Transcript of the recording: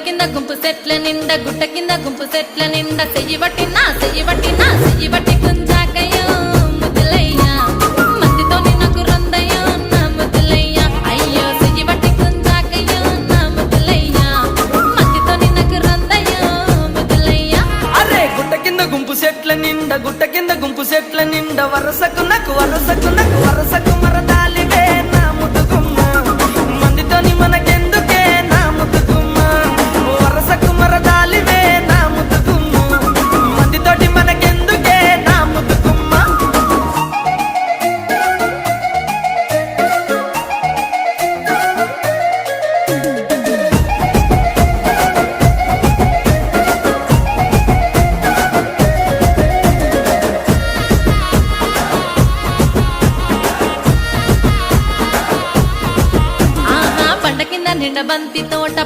కింద గుంపు సెట్ల నిండా గుట్ట కింద గుంపు సెట్ల నిండా చెయ్యి బట్టి కుంజాకయ్యో ముద్దులయ్యా మందితో నాకు రొందయ్యో నా ముద్దులయ్యా అయ్యో చెయ్యి బట్టి కుంజాకయ్యో నా ముద్దులయ్యా మందితో నాకు రొందయ్యో ముద్దులయ్యా అరే గుట్ట కింద గుంపు సెట్ల నిండా వరసకు మరదాలివే నా ముద్దుగుమ్మ మందితోని మనకెందుకే నా ముద్దుగుమ్మ వరసకు మరదాలివే నా ముద్దుగుమ్మ మందితోటి మనకెందుకే నా ముద్దుగుమ్మ ఆహా పంట కింద నిండ బంతి తోట